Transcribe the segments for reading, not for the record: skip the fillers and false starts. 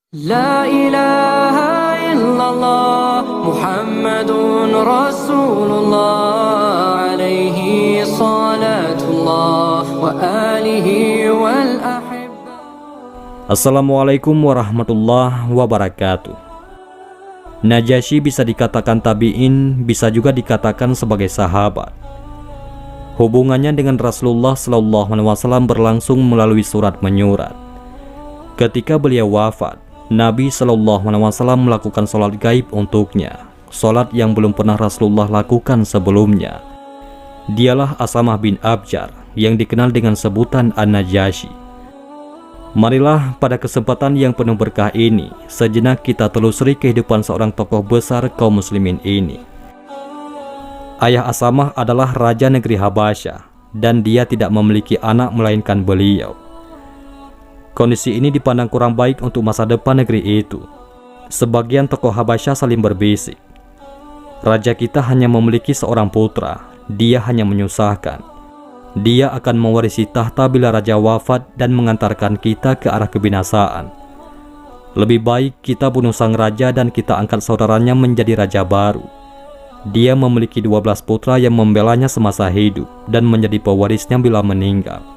La ilaha illallah Muhammadun Rasulullah alaihi salatullah wa alihi wal ahibba. Assalamualaikum warahmatullahi wabarakatuh. Najasyi bisa dikatakan tabi'in, bisa juga dikatakan sebagai sahabat. Hubungannya dengan Rasulullah SAW berlangsung melalui surat menyurat. Ketika beliau wafat, Nabi SAW melakukan sholat gaib untuknya, sholat yang belum pernah Rasulullah lakukan sebelumnya. Dialah Asamah bin Abjar yang dikenal dengan sebutan An-Najasyi. Marilah pada kesempatan yang penuh berkah ini, sejenak kita telusuri kehidupan seorang tokoh besar kaum muslimin ini. Ayah Asamah adalah Raja Negeri Habasyah, dan dia tidak memiliki anak melainkan beliau. Kondisi ini dipandang kurang baik untuk masa depan negeri itu. Sebagian tokoh Habasyah saling berbisik, raja kita hanya memiliki seorang putra, dia hanya menyusahkan. Dia akan mewarisi tahta bila raja wafat dan mengantarkan kita ke arah kebinasaan. Lebih baik kita bunuh sang raja dan kita angkat saudaranya menjadi raja baru. Dia memiliki 12 putra yang membelanya semasa hidup dan menjadi pewarisnya bila meninggal.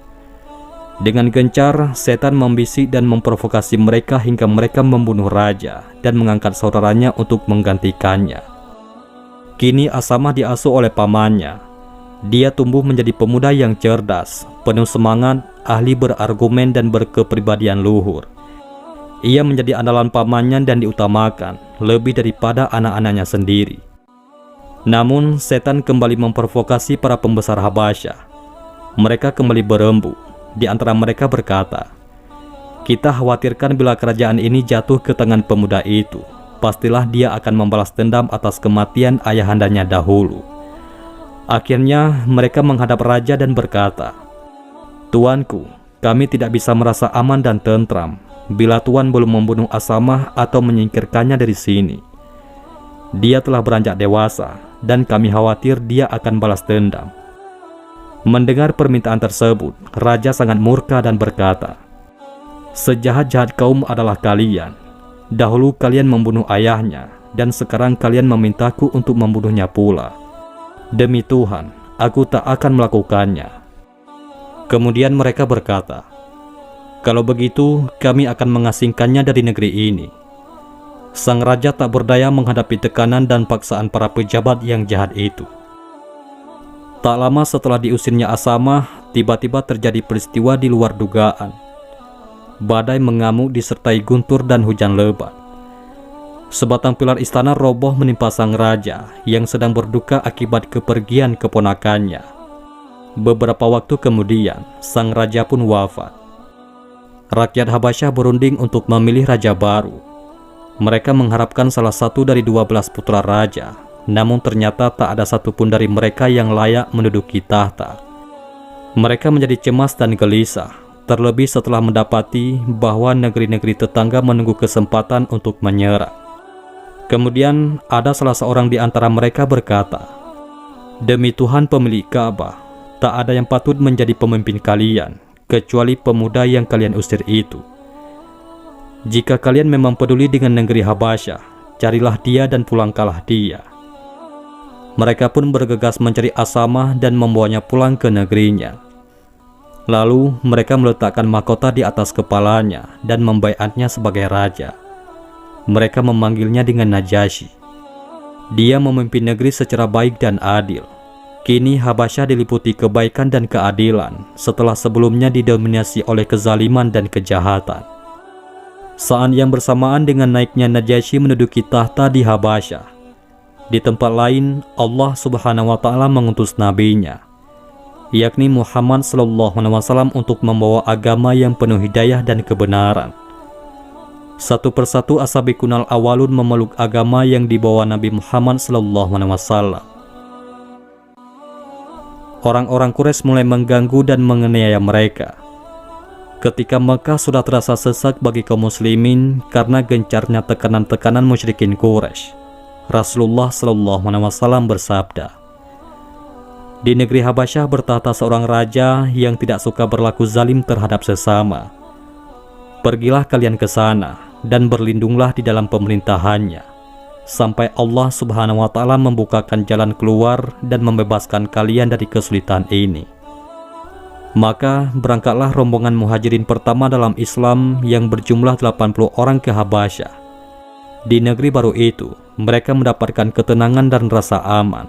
Dengan gencar, setan membisik dan memprovokasi mereka hingga mereka membunuh raja dan mengangkat saudaranya untuk menggantikannya. Kini Asamah diasuh oleh pamannya. Dia tumbuh menjadi pemuda yang cerdas, penuh semangat, ahli berargumen dan berkepribadian luhur. Ia menjadi andalan pamannya dan diutamakan lebih daripada anak-anaknya sendiri. Namun, setan kembali memprovokasi para pembesar Habasyah. Mereka kembali berembuk. Di antara mereka berkata, "Kita khawatirkan bila kerajaan ini jatuh ke tangan pemuda itu, pastilah dia akan membalas dendam atas kematian ayahandanya dahulu." Akhirnya mereka menghadap raja dan berkata, "Tuanku, kami tidak bisa merasa aman dan tentram bila tuan belum membunuh Asamah atau menyingkirkannya dari sini. Dia telah beranjak dewasa dan kami khawatir dia akan balas dendam." Mendengar permintaan tersebut, raja sangat murka dan berkata, "Sejahat-jahat kaum adalah kalian. Dahulu kalian membunuh ayahnya, dan sekarang kalian memintaku untuk membunuhnya pula. Demi Tuhan, aku tak akan melakukannya." Kemudian mereka berkata, "Kalau begitu, kami akan mengasingkannya dari negeri ini." Sang raja tak berdaya menghadapi tekanan dan paksaan para pejabat yang jahat itu. Tak lama setelah diusirnya Asamah, tiba-tiba terjadi peristiwa di luar dugaan. Badai mengamuk disertai guntur dan hujan lebat. Sebatang pilar istana roboh menimpa sang raja yang sedang berduka akibat kepergian keponakannya. Beberapa waktu kemudian, sang raja pun wafat. Rakyat Habasyah berunding untuk memilih raja baru. Mereka mengharapkan salah satu dari 12 putra raja. Namun ternyata tak ada satupun dari mereka yang layak menduduki tahta. Mereka menjadi cemas dan gelisah, terlebih setelah mendapati bahwa negeri-negeri tetangga menunggu kesempatan untuk menyerang. Kemudian ada salah seorang di antara mereka berkata, "Demi Tuhan pemilik Ka'bah, tak ada yang patut menjadi pemimpin kalian, kecuali pemuda yang kalian usir itu. Jika kalian memang peduli dengan negeri Habasyah, carilah dia dan pulangkanlah dia." Mereka pun bergegas mencari Asamah dan membawanya pulang ke negerinya. Lalu mereka meletakkan mahkota di atas kepalanya dan membaiatnya sebagai raja. Mereka memanggilnya dengan Najasyi. Dia memimpin negeri secara baik dan adil. Kini Habasyah diliputi kebaikan dan keadilan setelah sebelumnya didominasi oleh kezaliman dan kejahatan. Saat yang bersamaan dengan naiknya Najasyi menduduki tahta di Habasyah, di tempat lain, Allah Subhanahu wa Ta'ala mengutus nabinya, yakni Muhammad SAW, untuk membawa agama yang penuh hidayah dan kebenaran. Satu persatu as-sabiqunal awalun memeluk agama yang dibawa Nabi Muhammad SAW. Orang-orang Quraisy mulai mengganggu dan menganiaya mereka. Ketika Mekah sudah terasa sesak bagi kaum muslimin karena gencarnya tekanan-tekanan musyrikin Quraisy, Rasulullah SAW bersabda, "Di negeri Habasyah bertahta seorang raja yang tidak suka berlaku zalim terhadap sesama. Pergilah kalian ke sana dan berlindunglah di dalam pemerintahannya, sampai Allah Subhanahu wa Ta'ala membukakan jalan keluar dan membebaskan kalian dari kesulitan ini. Maka berangkatlah rombongan muhajirin pertama dalam Islam yang berjumlah 80 orang ke Habasyah. Di negeri baru itu, mereka mendapatkan ketenangan dan rasa aman,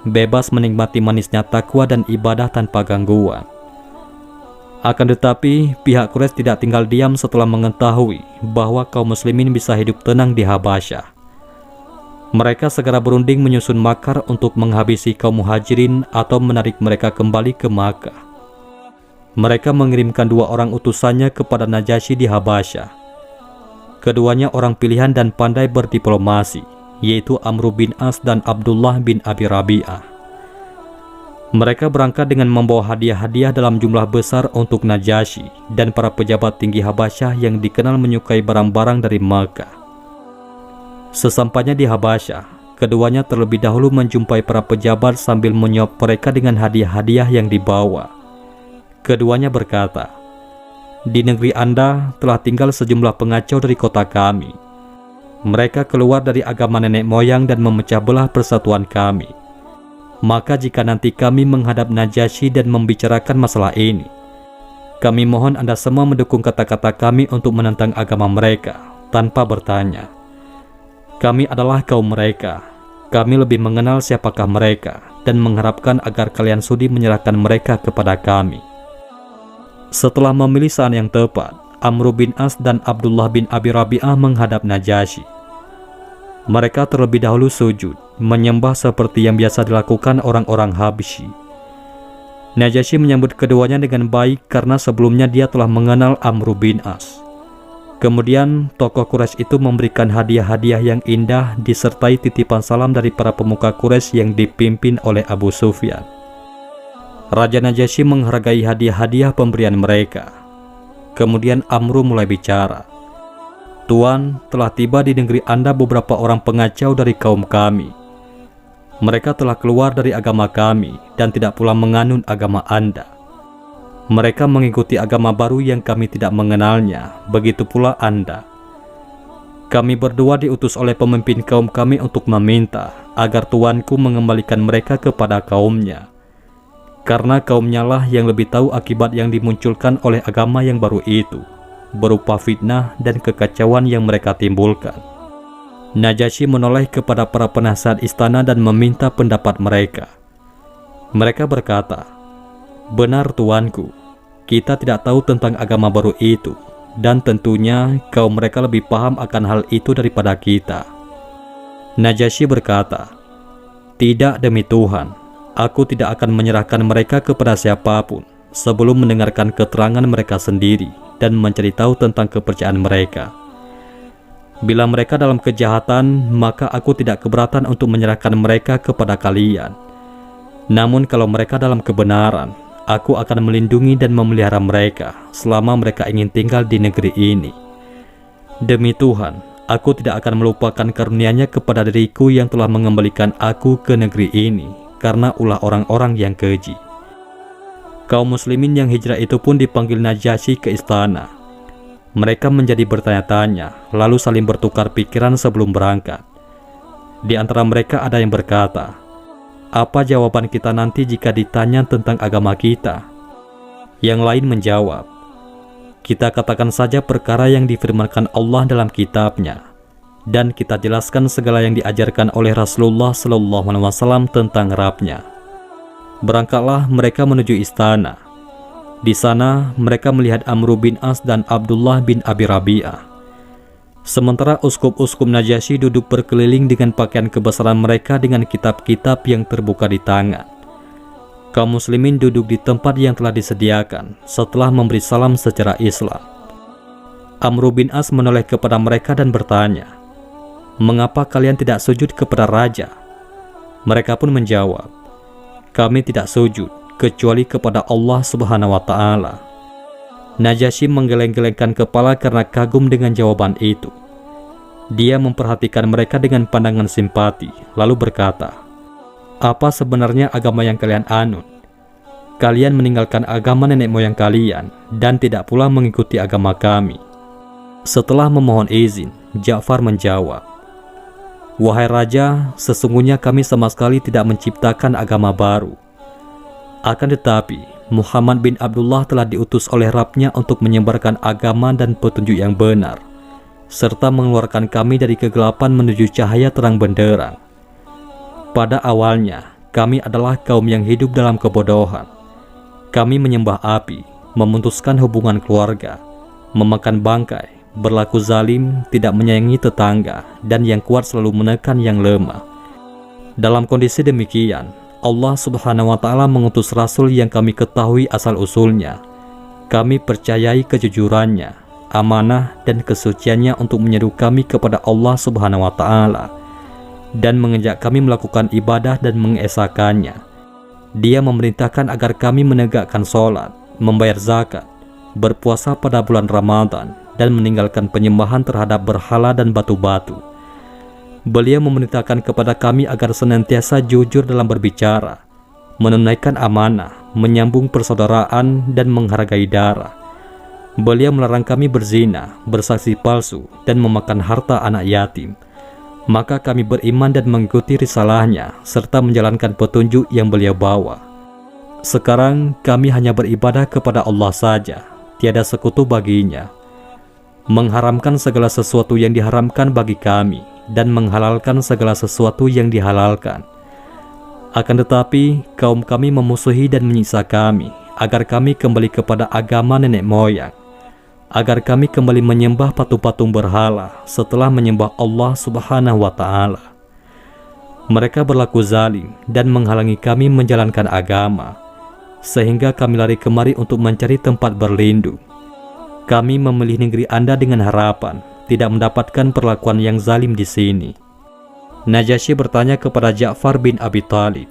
bebas menikmati manisnya takwa dan ibadah tanpa gangguan. Akan tetapi, pihak Quraisy tidak tinggal diam setelah mengetahui bahwa kaum muslimin bisa hidup tenang di Habasyah. Mereka segera berunding menyusun makar untuk menghabisi kaum muhajirin atau menarik mereka kembali ke Makkah. Mereka mengirimkan 2 orang utusannya kepada Najasyi di Habasyah. Keduanya orang pilihan dan pandai berdiplomasi, yaitu Amr bin As dan Abdullah bin Abi Rabi'ah. Mereka berangkat dengan membawa hadiah-hadiah dalam jumlah besar untuk Najasyi dan para pejabat tinggi Habasyah yang dikenal menyukai barang-barang dari Makkah. Sesampainya di Habasyah, keduanya terlebih dahulu menjumpai para pejabat sambil menyuap mereka dengan hadiah-hadiah yang dibawa. Keduanya berkata, "Di negeri Anda telah tinggal sejumlah pengacau dari kota kami. Mereka keluar dari agama nenek moyang dan memecah belah persatuan kami. Maka jika nanti kami menghadap Najasyi dan membicarakan masalah ini, kami mohon Anda semua mendukung kata-kata kami untuk menentang agama mereka tanpa bertanya. Kami adalah kaum mereka. Kami lebih mengenal siapakah mereka dan mengharapkan agar kalian sudi menyerahkan mereka kepada kami." Setelah memilih saat yang tepat, Amr bin As dan Abdullah bin Abi Rabi'ah menghadap Najasyi. Mereka terlebih dahulu sujud, menyembah seperti yang biasa dilakukan orang-orang Habsyi. Najasyi menyambut keduanya dengan baik karena sebelumnya dia telah mengenal Amr bin As. Kemudian tokoh Quraisy itu memberikan hadiah-hadiah yang indah disertai titipan salam dari para pemuka Quraisy yang dipimpin oleh Abu Sufyan. Raja Najasyi menghargai hadiah-hadiah pemberian mereka. Kemudian Amr mulai bicara. "Tuan, telah tiba di negeri Anda beberapa orang pengacau dari kaum kami. Mereka telah keluar dari agama kami dan tidak pula menganut agama Anda. Mereka mengikuti agama baru yang kami tidak mengenalnya, begitu pula Anda. Kami berdua diutus oleh pemimpin kaum kami untuk meminta agar tuanku mengembalikan mereka kepada kaumnya. Karena kaumnya lah yang lebih tahu akibat yang dimunculkan oleh agama yang baru itu, berupa fitnah dan kekacauan yang mereka timbulkan." Najasyi menoleh kepada para penasihat istana dan meminta pendapat mereka. Mereka berkata, "Benar tuanku, kita tidak tahu tentang agama baru itu, dan tentunya kaum mereka lebih paham akan hal itu daripada kita." Najasyi berkata, "Tidak demi Tuhan, aku tidak akan menyerahkan mereka kepada siapapun sebelum mendengarkan keterangan mereka sendiri dan mencari tahu tentang kepercayaan mereka. Bila mereka dalam kejahatan, maka aku tidak keberatan untuk menyerahkan mereka kepada kalian. Namun kalau mereka dalam kebenaran, aku akan melindungi dan memelihara mereka selama mereka ingin tinggal di negeri ini. Demi Tuhan, aku tidak akan melupakan karunia-Nya kepada diriku yang telah mengembalikan aku ke negeri ini karena ulah orang-orang yang keji." Kaum muslimin yang hijrah itu pun dipanggil Najasyi ke istana. Mereka menjadi bertanya-tanya, lalu saling bertukar pikiran sebelum berangkat. Di antara mereka ada yang berkata, "Apa jawaban kita nanti jika ditanya tentang agama kita?" Yang lain menjawab, "Kita katakan saja perkara yang difirmankan Allah dalam kitabnya, dan kita jelaskan segala yang diajarkan oleh Rasulullah SAW tentang Rabb-Nya." Berangkatlah mereka menuju istana. Di sana mereka melihat Amr bin As dan Abdullah bin Abi Rabi'ah. Sementara uskup-uskup Najasyi duduk berkeliling dengan pakaian kebesaran mereka dengan kitab-kitab yang terbuka di tangan. Kaum muslimin duduk di tempat yang telah disediakan setelah memberi salam secara Islam. Amr bin As menoleh kepada mereka dan bertanya, "Mengapa kalian tidak sujud kepada raja?" Mereka pun menjawab, "Kami tidak sujud kecuali kepada Allah Subhanahu wa Ta'ala." Najasyi menggeleng-gelengkan kepala karena kagum dengan jawaban itu. Dia memperhatikan mereka dengan pandangan simpati, lalu berkata, "Apa sebenarnya agama yang kalian anut? Kalian meninggalkan agama nenek moyang kalian dan tidak pula mengikuti agama kami." Setelah memohon izin, Ja'far menjawab, "Wahai raja, sesungguhnya kami sama sekali tidak menciptakan agama baru. Akan tetapi, Muhammad bin Abdullah telah diutus oleh Rabb-Nya untuk menyebarkan agama dan petunjuk yang benar, serta mengeluarkan kami dari kegelapan menuju cahaya terang benderang. Pada awalnya, kami adalah kaum yang hidup dalam kebodohan. Kami menyembah api, memutuskan hubungan keluarga, memakan bangkai, berlaku zalim, tidak menyayangi tetangga, dan yang kuat selalu menekan yang lemah. Dalam kondisi demikian, Allah Subhanahu wa Ta'ala mengutus Rasul yang kami ketahui asal-usulnya. Kami percayai kejujurannya, amanah, dan kesuciannya untuk menyeru kami kepada Allah Subhanahu wa Ta'ala dan mengajak kami melakukan ibadah dan mengesakannya. Dia memerintahkan agar kami menegakkan sholat, membayar zakat, berpuasa pada bulan Ramadan, dan meninggalkan penyembahan terhadap berhala dan batu-batu. Beliau memerintahkan kepada kami agar senantiasa jujur dalam berbicara, menunaikan amanah, menyambung persaudaraan, dan menghargai darah. Beliau melarang kami berzina, bersaksi palsu, dan memakan harta anak yatim. Maka kami beriman dan mengikuti risalahnya, serta menjalankan petunjuk yang beliau bawa. Sekarang kami hanya beribadah kepada Allah saja, tiada sekutu baginya, mengharamkan segala sesuatu yang diharamkan bagi kami, dan menghalalkan segala sesuatu yang dihalalkan. Akan tetapi, kaum kami memusuhi dan menyiksa kami, agar kami kembali kepada agama nenek moyang, agar kami kembali menyembah patung-patung berhala setelah menyembah Allah Subhanahu wa Ta'ala. Mereka berlaku zalim dan menghalangi kami menjalankan agama, sehingga kami lari kemari untuk mencari tempat berlindung. Kami memilih negeri Anda dengan harapan tidak mendapatkan perlakuan yang zalim di sini." Najasyi bertanya kepada Ja'far bin Abi Thalib,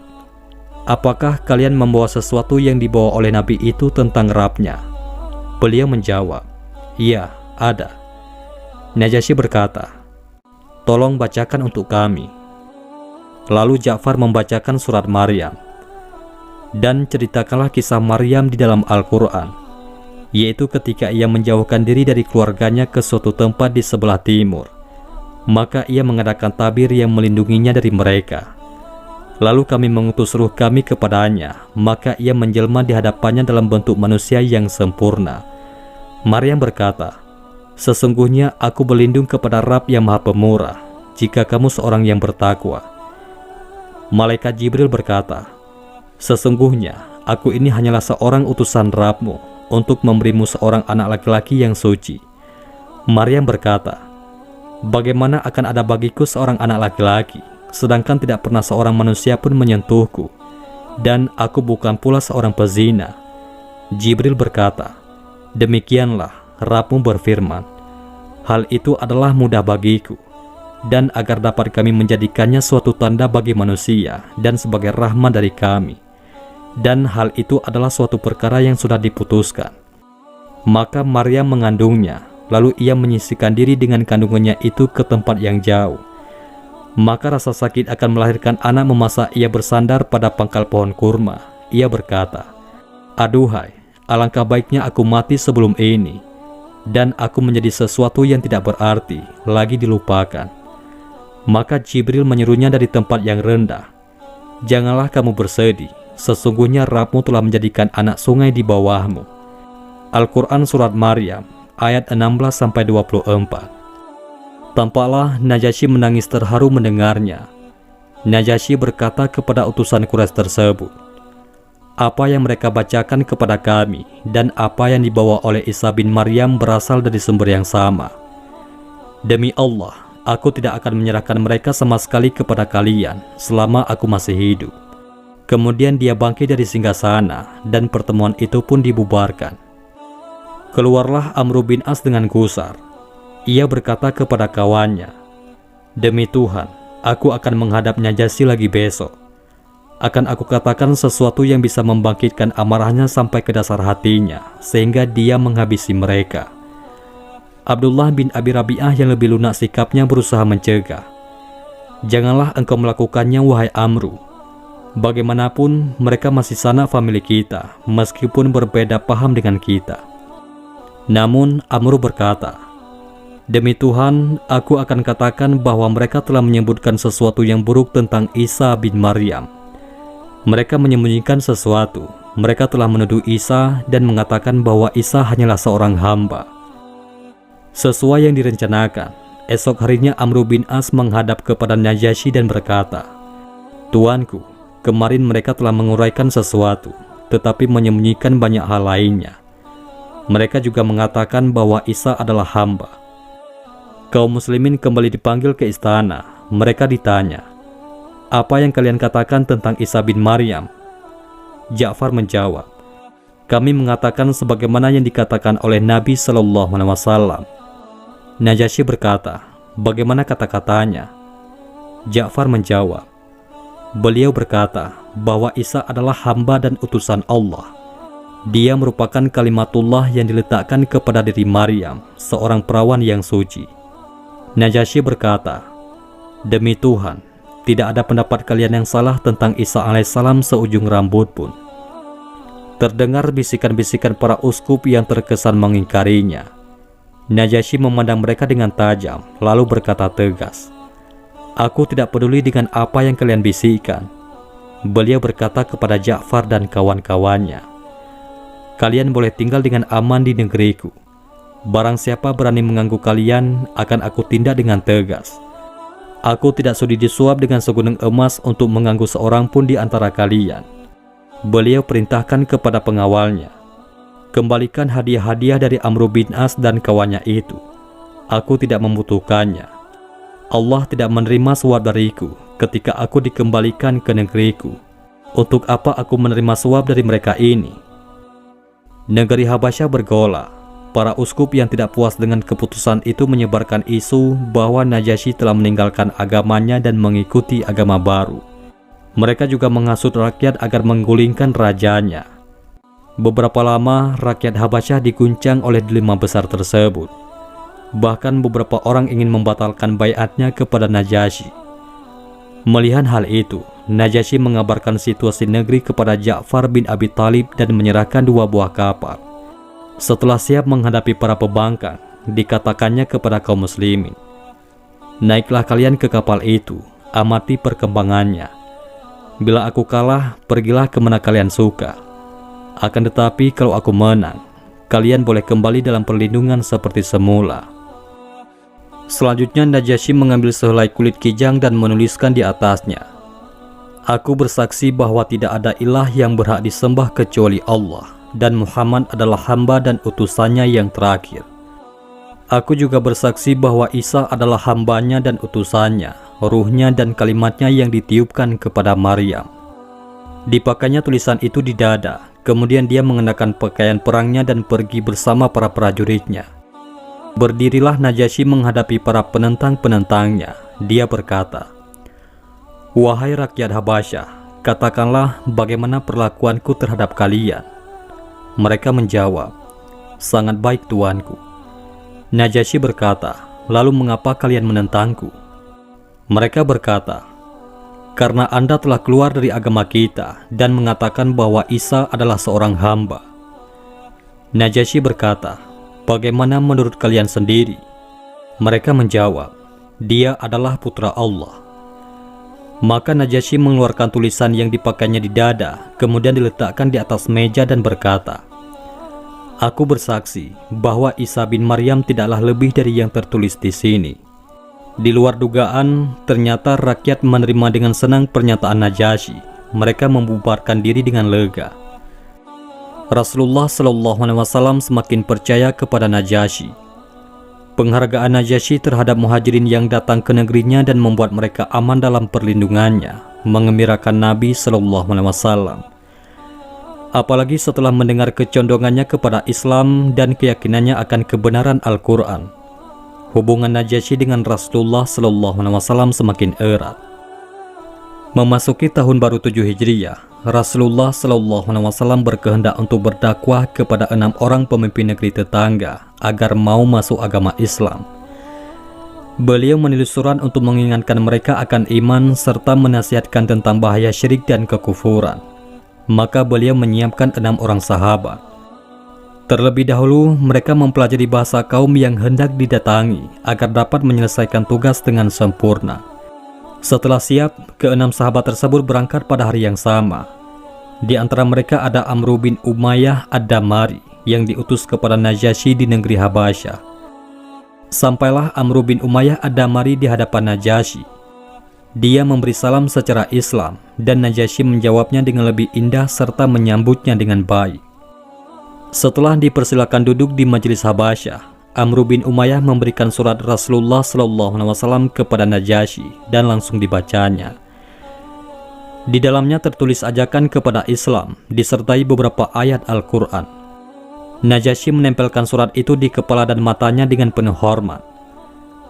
"Apakah kalian membawa sesuatu yang dibawa oleh Nabi itu tentang Rabb-Nya?" Beliau menjawab, "Iya, ada." Najasyi berkata, "Tolong bacakan untuk kami." Lalu Ja'far membacakan surat Maryam. Dan ceritakanlah kisah Maryam di dalam Al-Quran, yaitu ketika ia menjauhkan diri dari keluarganya ke suatu tempat di sebelah timur. Maka ia mengadakan tabir yang melindunginya dari mereka. Lalu kami mengutus ruh kami kepadanya, maka ia menjelma di hadapannya dalam bentuk manusia yang sempurna. Maryam berkata, "Sesungguhnya aku berlindung kepada Rabb yang Maha Pemurah, jika kamu seorang yang bertakwa." Malaikat Jibril berkata, "Sesungguhnya aku ini hanyalah seorang utusan Rabb-Mu untuk memberimu seorang anak laki-laki yang suci." Maryam berkata, "Bagaimana akan ada bagiku seorang anak laki-laki, sedangkan tidak pernah seorang manusia pun menyentuhku, dan aku bukan pula seorang pezina." Jibril berkata, "Demikianlah Rabb-Mu berfirman, hal itu adalah mudah bagiku, dan agar dapat kami menjadikannya suatu tanda bagi manusia dan sebagai rahmat dari kami. Dan hal itu adalah suatu perkara yang sudah diputuskan." Maka Maryam mengandungnya, lalu ia menyisihkan diri dengan kandungannya itu ke tempat yang jauh. Maka rasa sakit akan melahirkan anak memasak ia bersandar pada pangkal pohon kurma. Ia berkata, "Aduhai, alangkah baiknya aku mati sebelum ini, dan aku menjadi sesuatu yang tidak berarti, lagi dilupakan." Maka Jibril menyuruhnya dari tempat yang rendah, "Janganlah kamu bersedih, sesungguhnya Rabb-Mu telah menjadikan anak sungai di bawahmu." Al-Quran Surat Maryam ayat 16-24. Tampaklah Najasyi menangis terharu mendengarnya. Najasyi berkata kepada utusan Quraisy tersebut, "Apa yang mereka bacakan kepada kami dan apa yang dibawa oleh Isa bin Maryam berasal dari sumber yang sama. Demi Allah, aku tidak akan menyerahkan mereka sama sekali kepada kalian selama aku masih hidup." Kemudian dia bangkit dari singgasana dan pertemuan itu pun dibubarkan. Keluarlah Amr bin As dengan gusar. Ia berkata kepada kawannya, "Demi Tuhan, aku akan menghadap Najasyi lagi besok. Akan aku katakan sesuatu yang bisa membangkitkan amarahnya sampai ke dasar hatinya, sehingga dia menghabisi mereka." Abdullah bin Abi Rabi'ah yang lebih lunak sikapnya berusaha mencegah, "Janganlah engkau melakukannya, wahai Amru. Bagaimanapun mereka masih sanak famili kita, meskipun berbeda paham dengan kita." Namun Amr berkata, Demi Tuhan, aku akan katakan bahwa mereka telah menyebutkan sesuatu yang buruk tentang Isa bin Maryam. Mereka menyembunyikan sesuatu. Mereka telah menuduh Isa dan mengatakan bahwa Isa hanyalah seorang hamba. Sesuai yang direncanakan, esok harinya Amr bin As menghadap kepada Najasyi dan berkata, "Tuanku, kemarin mereka telah menguraikan sesuatu, tetapi menyembunyikan banyak hal lainnya. Mereka juga mengatakan bahwa Isa adalah hamba." Kaum muslimin kembali dipanggil ke istana. Mereka ditanya, "Apa yang kalian katakan tentang Isa bin Maryam?" Ja'far menjawab, "Kami mengatakan sebagaimana yang dikatakan oleh Nabi Shallallahu Alaihi Wasallam." Najasyi berkata, "Bagaimana kata-katanya?" Ja'far menjawab, "Beliau berkata bahwa Isa adalah hamba dan utusan Allah. Dia merupakan kalimatullah yang diletakkan kepada diri Maryam, seorang perawan yang suci." Najasyi berkata, "Demi Tuhan, tidak ada pendapat kalian yang salah tentang Isa alaihissalam seujung rambut pun." Terdengar bisikan-bisikan para uskup yang terkesan mengingkarinya. Najasyi memandang mereka dengan tajam, lalu berkata tegas, "Aku tidak peduli dengan apa yang kalian bisikan." Beliau berkata kepada Ja'far dan kawan-kawannya, "Kalian boleh tinggal dengan aman di negeriku. Barang siapa berani mengganggu kalian, akan aku tindak dengan tegas. Aku tidak sudi disuap dengan segunung emas untuk mengganggu seorang pun di antara kalian." Beliau perintahkan kepada pengawalnya, "Kembalikan hadiah-hadiah dari Amr bin As dan kawannya itu. Aku tidak membutuhkannya. Allah tidak menerima suap dariku ketika aku dikembalikan ke negeriku. Untuk apa aku menerima suap dari mereka ini?" Negeri Habasyah bergolak. Para uskup yang tidak puas dengan keputusan itu menyebarkan isu bahwa Najasyi telah meninggalkan agamanya dan mengikuti agama baru. Mereka juga menghasut rakyat agar menggulingkan rajanya. Beberapa lama, rakyat Habasyah diguncang oleh dilema besar tersebut. Bahkan beberapa orang ingin membatalkan baiatnya kepada Najasyi. Melihat hal itu, Najasyi mengabarkan situasi negeri kepada Ja'far bin Abi Thalib dan menyerahkan 2 buah kapal. Setelah siap menghadapi para pembangkang, dikatakannya kepada kaum muslimin, "Naiklah kalian ke kapal itu, amati perkembangannya. Bila aku kalah, pergilah kemana kalian suka. Akan tetapi kalau aku menang, kalian boleh kembali dalam perlindungan seperti semula." Selanjutnya Najasyi mengambil sehelai kulit kijang dan menuliskan di atasnya, "Aku bersaksi bahwa tidak ada ilah yang berhak disembah kecuali Allah, dan Muhammad adalah hamba dan utusannya yang terakhir. Aku juga bersaksi bahwa Isa adalah hambanya dan utusannya, ruhnya dan kalimatnya yang ditiupkan kepada Maryam." Dipakainya tulisan itu di dada, kemudian dia mengenakan pakaian perangnya dan pergi bersama para prajuritnya. Berdirilah Najasyi menghadapi para penentang-penentangnya. Dia berkata, "Wahai rakyat Habasyah, katakanlah bagaimana perlakuanku terhadap kalian." Mereka menjawab, "Sangat baik tuanku." Najasyi berkata, "Lalu mengapa kalian menentangku?" Mereka berkata, "Karena Anda telah keluar dari agama kita dan mengatakan bahwa Isa adalah seorang hamba." Najasyi berkata, "Bagaimana menurut kalian sendiri?" Mereka menjawab, "Dia adalah putra Allah." Maka Najasyi mengeluarkan tulisan yang dipakainya di dada, kemudian diletakkan di atas meja dan berkata, "Aku bersaksi bahwa Isa bin Maryam tidaklah lebih dari yang tertulis di sini." Di luar dugaan, ternyata rakyat menerima dengan senang pernyataan Najasyi. Mereka membubarkan diri dengan lega. Rasulullah Shallallahu Alaihi Wasallam semakin percaya kepada Najasyi. Penghargaan Najasyi terhadap muhajirin yang datang ke negerinya dan membuat mereka aman dalam perlindungannya mengembirakan Nabi Shallallahu Alaihi Wasallam. Apalagi setelah mendengar kecondongannya kepada Islam dan keyakinannya akan kebenaran Al-Quran. Hubungan Najasyi dengan Rasulullah Shallallahu Alaihi Wasallam semakin erat. Memasuki tahun baru 7 Hijriah, Rasulullah Shallallahu Alaihi Wasallam berkehendak untuk berdakwah kepada 6 orang pemimpin negeri tetangga agar mau masuk agama Islam. Beliau menulis surat untuk mengingatkan mereka akan iman serta menasihatkan tentang bahaya syirik dan kekufuran. Maka beliau menyiapkan 6 orang sahabat. Terlebih dahulu, mereka mempelajari bahasa kaum yang hendak didatangi agar dapat menyelesaikan tugas dengan sempurna. Setelah siap, keenam sahabat tersebut berangkat pada hari yang sama. Di antara mereka ada Amr bin Umayyah Ad-Damari yang diutus kepada Najasyi di negeri Habasyah. Sampailah Amr bin Umayyah Ad-Damari di hadapan Najasyi. Dia memberi salam secara Islam dan Najasyi menjawabnya dengan lebih indah serta menyambutnya dengan baik. Setelah dipersilakan duduk di majelis Habasyah, Amr bin Umayyah memberikan surat Rasulullah SAW kepada Najasyi dan langsung dibacanya. Di dalamnya tertulis ajakan kepada Islam disertai beberapa ayat Al-Quran. Najasyi menempelkan surat itu di kepala dan matanya dengan penuh hormat.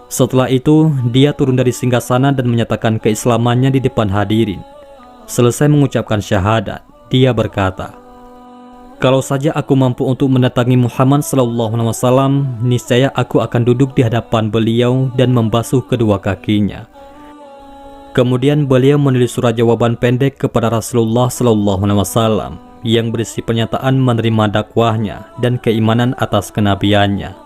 Setelah itu, dia turun dari singgasana dan menyatakan keislamannya di depan hadirin. Selesai mengucapkan syahadat, dia berkata, "Kalau saja aku mampu untuk mendatangi Muhammad SAW, niscaya aku akan duduk di hadapan beliau dan membasuh kedua kakinya." Kemudian beliau menulis surat jawaban pendek kepada Rasulullah SAW yang berisi pernyataan menerima dakwahnya dan keimanan atas kenabiannya.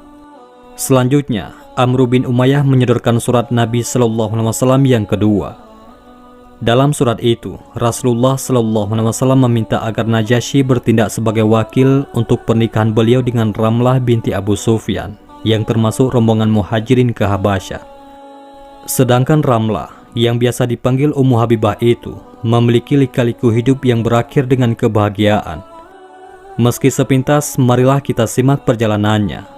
Selanjutnya, Amr bin Umayyah menyodorkan surat Nabi SAW yang kedua. Dalam surat itu, Rasulullah SAW meminta agar Najasyi bertindak sebagai wakil untuk pernikahan beliau dengan Ramlah binti Abu Sufyan, yang termasuk rombongan muhajirin ke Habasyah. Sedangkan Ramlah, yang biasa dipanggil Ummu Habibah itu, memiliki lika-liku hidup yang berakhir dengan kebahagiaan. Meski sepintas, marilah kita simak perjalanannya.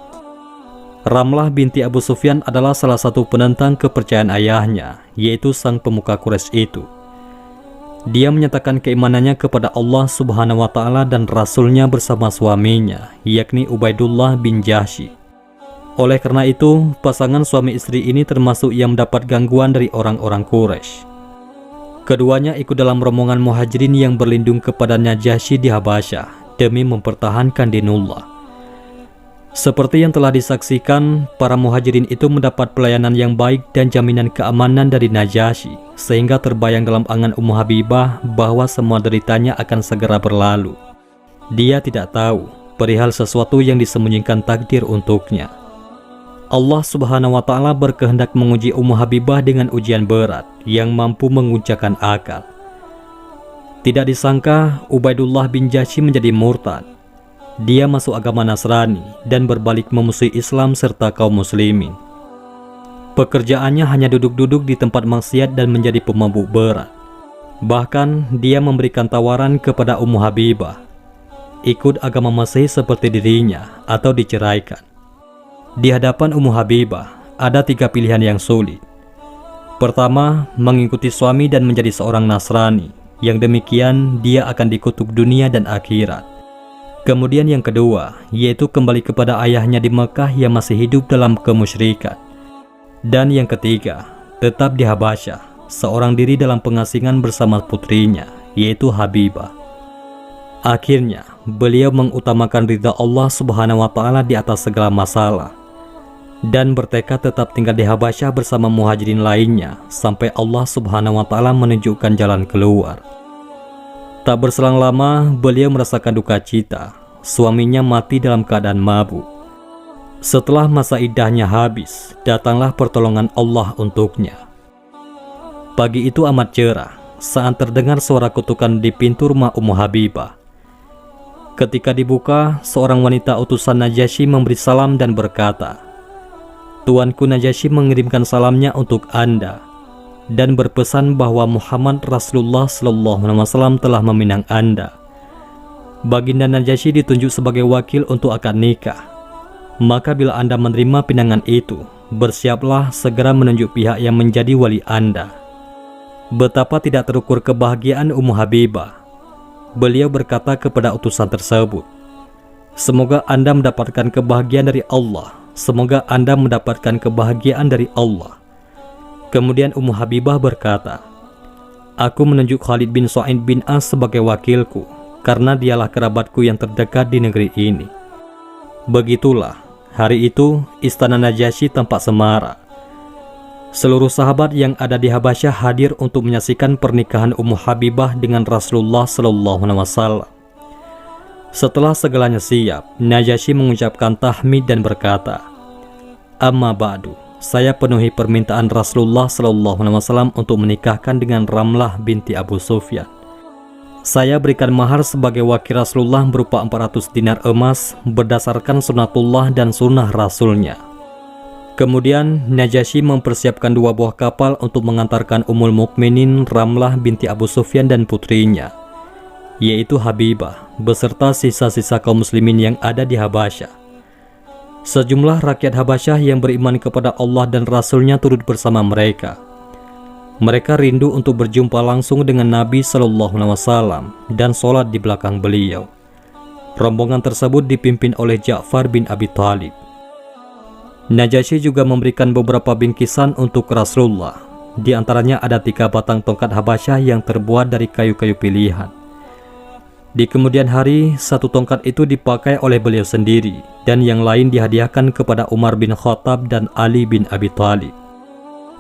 Ramlah binti Abu Sufyan adalah salah satu penentang kepercayaan ayahnya, yaitu sang pemuka Quraisy itu. Dia menyatakan keimanannya kepada Allah Subhanahu wa Ta'ala dan Rasulnya bersama suaminya, yakni Ubaidullah bin Jahsy. Oleh karena itu, pasangan suami istri ini termasuk yang mendapat gangguan dari orang-orang Quraisy. Keduanya ikut dalam rombongan muhajirin yang berlindung kepada Najasyi di Habasyah demi mempertahankan dinullah. Seperti yang telah disaksikan, para muhajirin itu mendapat pelayanan yang baik dan jaminan keamanan dari Najasyi, sehingga terbayang dalam angan Ummu Habibah bahwa semua deritanya akan segera berlalu. Dia tidak tahu perihal sesuatu yang disembunyikan takdir untuknya. Allah Subhanahu wa Ta'ala berkehendak menguji Ummu Habibah dengan ujian berat yang mampu menguncangkan akal. Tidak disangka, Ubaidullah bin Jahsy menjadi murtad. Dia masuk agama Nasrani dan berbalik memusuhi Islam serta kaum muslimin. Pekerjaannya hanya duduk-duduk di tempat maksiat dan menjadi pemabuk berat. Bahkan dia memberikan tawaran kepada Ummu Habibah, ikut agama Masehi seperti dirinya atau diceraikan. Di hadapan Ummu Habibah ada 3 pilihan yang sulit. Pertama, mengikuti suami dan menjadi seorang Nasrani, yang demikian dia akan dikutuk dunia dan akhirat. Kemudian yang kedua, yaitu kembali kepada ayahnya di Mekah yang masih hidup dalam kemusyrikan. Dan yang ketiga, tetap di Habasyah, seorang diri dalam pengasingan bersama putrinya, yaitu Habibah. Akhirnya, beliau mengutamakan ridha Allah Subhanahu wa Ta'ala di atas segala masalah, dan bertekad tetap tinggal di Habasyah bersama muhajirin lainnya, sampai Allah Subhanahu wa Ta'ala menunjukkan jalan keluar. Tak berselang lama, beliau merasakan duka cita. Suaminya mati dalam keadaan mabuk. Setelah masa iddahnya habis, datanglah pertolongan Allah untuknya. Pagi itu amat cerah, saat terdengar suara kutukan di pintu rumah Ummu Habibah. Ketika dibuka, seorang wanita utusan Najasyi memberi salam dan berkata, "Tuanku Najasyi mengirimkan salamnya untuk Anda dan berpesan bahwa Muhammad Rasulullah SAW telah meminang Anda. Baginda Najasyi ditunjuk sebagai wakil untuk akad nikah. Maka bila Anda menerima pinangan itu, bersiaplah segera menunjuk pihak yang menjadi wali Anda." Betapa tidak terukur kebahagiaan Ummu Habibah. Beliau berkata kepada utusan tersebut, "Semoga Anda mendapatkan kebahagiaan dari Allah. Semoga Anda mendapatkan kebahagiaan dari Allah." Kemudian Ummu Habibah berkata, "Aku menunjuk Khalid bin Sa'id bin As sebagai wakilku, karena dialah kerabatku yang terdekat di negeri ini." Begitulah, hari itu istana Najasyi tampak semarak. Seluruh sahabat yang ada di Habasyah hadir untuk menyaksikan pernikahan Ummu Habibah dengan Rasulullah SAW. Setelah segalanya siap, Najasyi mengucapkan tahmid dan berkata, "Amma ba'du, saya penuhi permintaan Rasulullah SAW untuk menikahkan dengan Ramlah binti Abu Sufyan. Saya berikan mahar sebagai wakil Rasulullah berupa 400 dinar emas berdasarkan sunatullah dan sunnah Rasulnya." Kemudian Najasyi mempersiapkan 2 buah kapal untuk mengantarkan Ummul Mukminin Ramlah binti Abu Sufyan dan putrinya, yaitu Habibah, beserta sisa-sisa kaum muslimin yang ada di Habasyah. Sejumlah rakyat Habasyah yang beriman kepada Allah dan Rasulnya turut bersama mereka. Mereka rindu untuk berjumpa langsung dengan Nabi SAW dan sholat di belakang beliau. Rombongan tersebut dipimpin oleh Ja'far bin Abi Thalib. Najasyi juga memberikan beberapa bingkisan untuk Rasulullah. Di antaranya ada 3 batang tongkat Habasyah yang terbuat dari kayu-kayu pilihan. Di kemudian hari, 1 tongkat itu dipakai oleh beliau sendiri, dan yang lain dihadiahkan kepada Umar bin Khattab dan Ali bin Abi Thalib.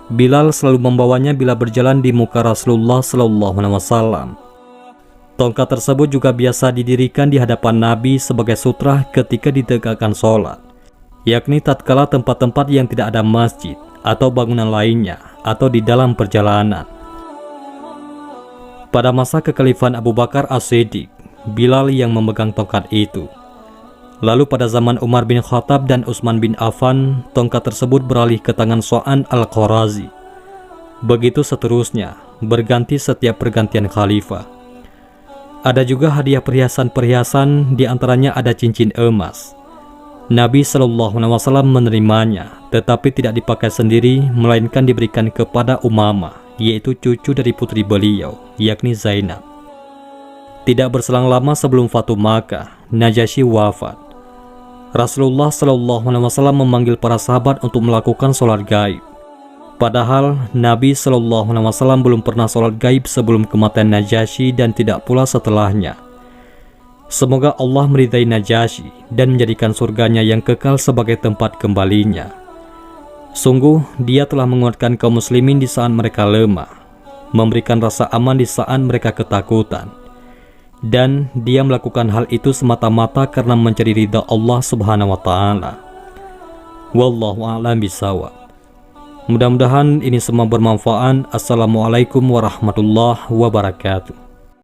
Bilal selalu membawanya bila berjalan di muka Rasulullah SAW. Tongkat tersebut juga biasa didirikan di hadapan Nabi sebagai sutra ketika ditegakkan sholat, yakni tatkala tempat-tempat yang tidak ada masjid atau bangunan lainnya, atau di dalam perjalanan. Pada masa kekhalifahan Abu Bakar As-Siddiq, Bilal yang memegang tongkat itu. Lalu pada zaman Umar bin Khattab dan Utsman bin Affan, tongkat tersebut beralih ke tangan Su'an al-Qarazi. Begitu seterusnya, berganti setiap pergantian khalifah. Ada juga hadiah perhiasan-perhiasan, diantaranya ada cincin emas. Nabi SAW menerimanya, tetapi tidak dipakai sendiri, melainkan diberikan kepada Umamah, yaitu cucu dari putri beliau, yakni Zainab. Tidak berselang lama sebelum Fatu Makkah, Najasyi wafat. Rasulullah SAW memanggil para sahabat untuk melakukan sholat gaib. Padahal Nabi SAW belum pernah sholat gaib sebelum kematian Najasyi dan tidak pula setelahnya. Semoga Allah meridai Najasyi dan menjadikan surganya yang kekal sebagai tempat kembalinya. Sungguh, dia telah menguatkan kaum muslimin di saat mereka lemah, memberikan rasa aman di saat mereka ketakutan. Dan dia melakukan hal itu semata-mata karena mencari ridha Allah Subhanahu wa Ta'ala. Wallahu a'lam bishawab. Mudah-mudahan ini semua bermanfaat. Assalamualaikum warahmatullahi wabarakatuh.